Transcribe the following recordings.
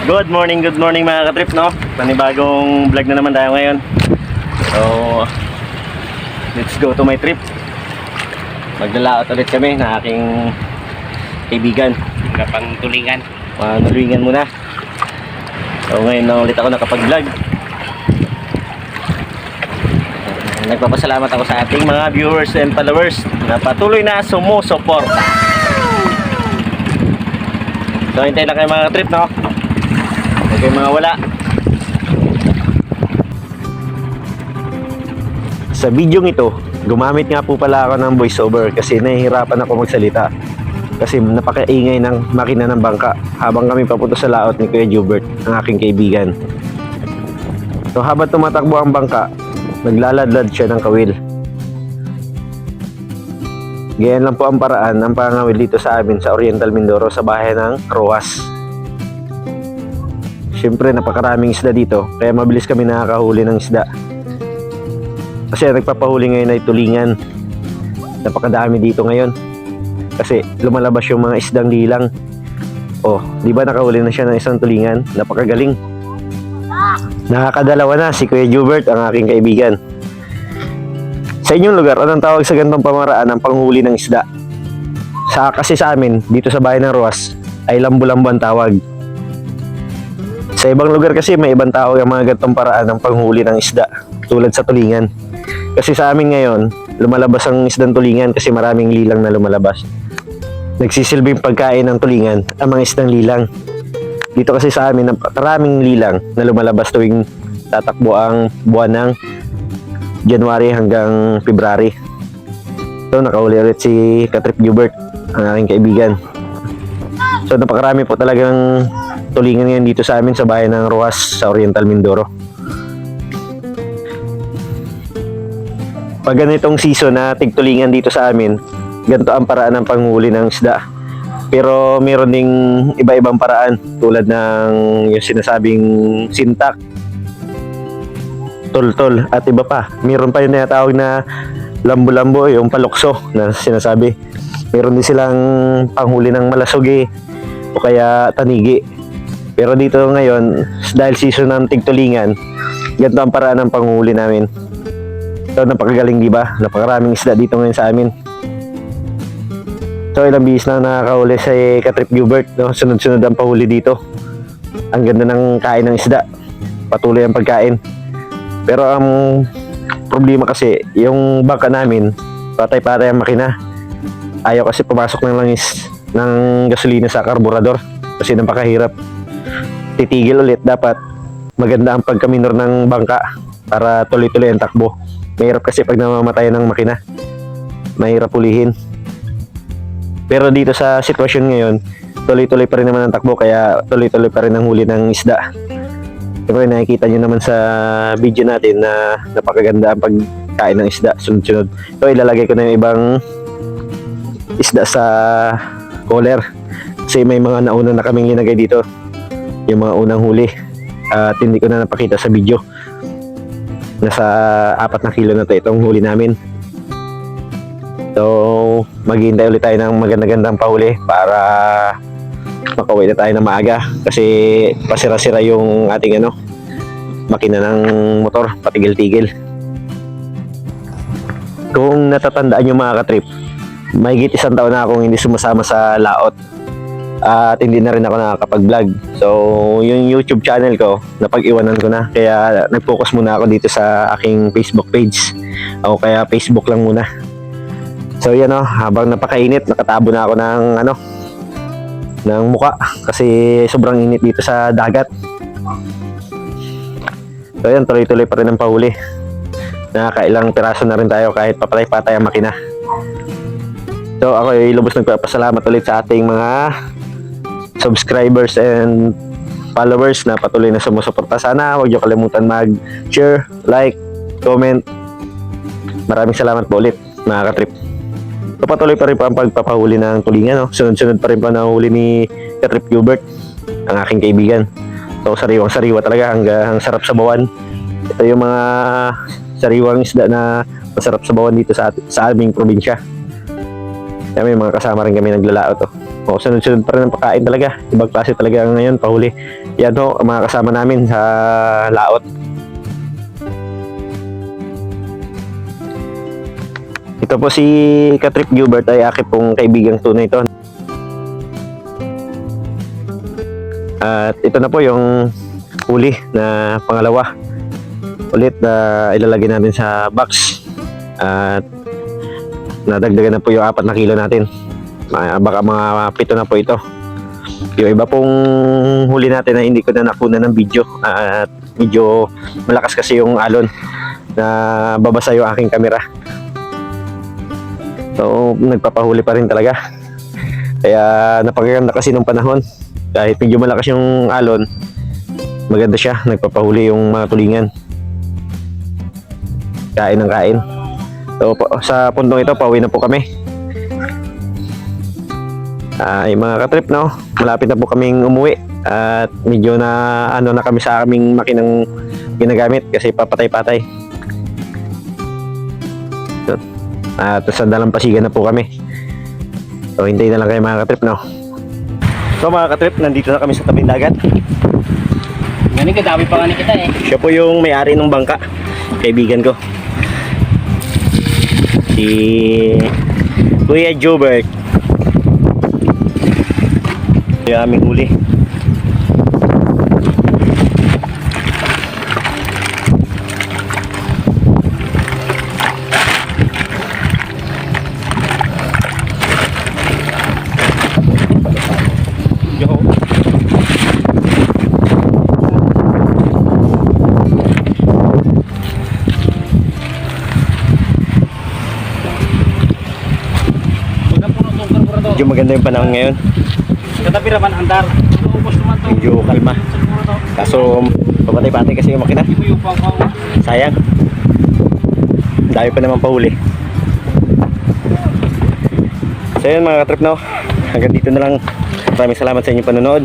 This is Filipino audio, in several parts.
Good morning mga katrip, no? Panibagong vlog na naman tayo ngayon. So, let's go to my trip. Maglalaot ulit kami na aking kaibigan. Kapangtulingan. Manulingan muna. So, ngayon na ulit ako nakapag-vlog. Nagpapasalamat ako sa ating mga viewers and followers na patuloy na sumusuporta. So, hintay lang kayo mga katrip, no? Okay, mga wala. Sa video ito, gumamit nga po pala ako ng voiceover kasi nahihirapan ako magsalita. Kasi napakaingay ng makina ng bangka habang kami papunta sa laot ni Kuya Jubert, ang aking kaibigan. So habang tumatakbo ang bangka, naglaladlad siya ng kawil. Ganyan lang po ang paraan ng pangawil dito sa amin sa Oriental Mindoro sa bahay ng Roas. Siyempre napakaraming isda dito kaya mabilis kami nakakahuli ng isda. Kasi nagpapahuli ngayon ay tulingan. Napakadami dito ngayon. Kasi lumalabas yung mga isdang lilang. Oh, di ba nakahuli na siya ng isang tulingan? Napakagaling. Nakakadalawa na si Kuya Jubert, ang aking kaibigan. Sa inyong lugar, anong tawag sa ganitong pamaraan ng panghuli ng isda? Kasi sa amin, dito sa bahay ng Roas, ay lambo-lambo ang tawag. Sa ibang lugar kasi may ibang tawag ang mga ganitong paraan ng panghuli ng isda, tulad sa tulingan. Kasi sa amin ngayon, lumalabas ang isdang tulingan kasi maraming lilang na lumalabas. Nagsisilbing pagkain ng tulingan ang mga isdang lilang. Dito kasi sa amin, maraming lilang na lumalabas tuwing tatakbo ang buwan ng January hanggang February. So nakahuli ulit si Katrip Jubert, ang aking kaibigan. So napakarami po talagang tulingan ngayon dito sa amin sa bayan ng Roas sa Oriental Mindoro. Pag ganitong season na tigtulingan dito sa amin, ganito ang paraan ng panghuli ng isda. Pero meron ding iba-ibang paraan tulad ng yung sinasabing sintak, tol-tol at iba pa. Meron pa yung tinatawag na lambo-lambo, yung palokso na sinasabi. Meron din silang panghuli ng malasugi o kaya tanigi. Pero dito ngayon, dahil season ng tigtulingan, ganito ang paraan ng panghuli namin. So napakagaling, di ba? Napakaraming isda dito ngayon sa amin. So ilang bihis na nakakahuli si Katrip Jubert, no? Sunod-sunod ang pahuli dito. Ang ganda ng kain ng isda. Patuloy ang pagkain. Pero ang problema kasi, yung bangka namin, patay-patay ang makina. Ayaw kasi pumasok ng langis ng gasolina sa karburador kasi napakahirap. Titigil ulit, dapat maganda ang pagkaminor ng bangka para tuloy-tuloy ang takbo. Mahirap kasi pag namamatay ng makina, mahirap ulihin. Pero dito sa sitwasyon ngayon, tuloy-tuloy pa rin naman ang takbo, kaya tuloy-tuloy pa rin ang huli ng isda. Siyempre nakikita nyo naman sa video natin na napakaganda ang pagkain ng isda, sunod-sunod. So ilalagay ko na yung ibang isda sa cooler kasi may mga nauna na kaming linagay dito, yung mga unang huli, at hindi ko na napakita sa video. Nasa 4 na kilo na to itong huli namin. So maghihintay ulit tayo ng maganda-gandang pahuli para makauwi na tayo na maaga kasi pasira-sira yung ating makina ng motor, patigil-tigil. Kung natatandaan nyo mga katrip, mahigit 1 taon na akong hindi sumasama sa laot at hindi na rin ako nakakapag-vlog. So yung YouTube channel ko napag-iwanan ko na, kaya nag-focus muna ako dito sa aking Facebook page o kaya Facebook lang muna. So yan habang napakainit, nakatabo na ako ng muka kasi sobrang init dito sa dagat. So yan, tuloy-tuloy pa rin ang pahuli. Nakakailang piraso na rin tayo kahit papatay-patay ang makina. So ako ay lubos nagpapasalamat ulit sa ating mga subscribers and followers na patuloy na sumusuporta. Sana huwag niyo kalimutan mag-share, like, comment. Maraming salamat po ulit mga katrip. So patuloy pa rin po ang pagpapahuli ng tulingan, sunod-sunod pa rin po ang huli ni Katrip Jubert, ang aking kaibigan. So sariwang-sariwa talaga, hanggang sarap sa bawan. Ito yung mga sariwang isda na masarap sa bawan dito sa aming probinsya. Kaya may mga kasama rin kami naglalaot. O, sunod-sunod pa rin ang pagkain talaga. Ibang klase talaga ngayon, pahuli. Yan ho, ang mga kasama namin sa laot. Ito po si Katrip Gilbert ay aking pong kaibigang tunay ito. At ito na po yung huli na pangalawa. Ulit na ilalagay natin sa box. At nadagdagan na po yung 4 na kilo natin. Baka mga 7 na po ito. Yung iba pong huli natin na hindi ko na nakuna ng video. At medyo malakas kasi yung alon na babasa yung aking camera. So, nagpapahuli pa rin talaga. Kaya napagaganda kasi nung panahon. Kahit medyo malakas yung alon, maganda siya. Nagpapahuli yung mga tulingan. Kain ng kain. So, sa puntong ito, pauwi na po kami. Ay, mga katrip, no? Malapit na po kaming umuwi. At medyo na, ano na kami sa aming makinang ginagamit kasi papatay-patay. So, at sa Dalampasigan na po kami. So, hintayin na lang kayo mga katrip, no? So mga katrip, nandito na kami sa tabing dagat. Ganun ka, dami pa nga ni kita eh. Siya po yung may-ari ng bangka. Kaibigan ko. Si Kuya Jobert. Yung aming huli. Medyo maganda yung panahon ngayon. Katapira man andar. Ubos naman to. Medyo kalma. Kaso papatay-patay kasi yung makina. Sayang. Dami pa naman pahuli. So yun mga katrip, no? Hanggang dito na lang. Maraming salamat sa inyong panonood.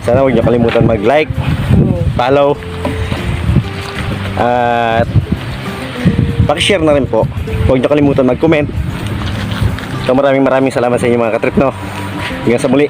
Sana huwag niyo kalimutan mag-like, follow, at pakishare na rin po. Huwag niyo kalimutan mag-comment. So maraming salamat sa inyo mga katrip, no? Hanggang sa muli.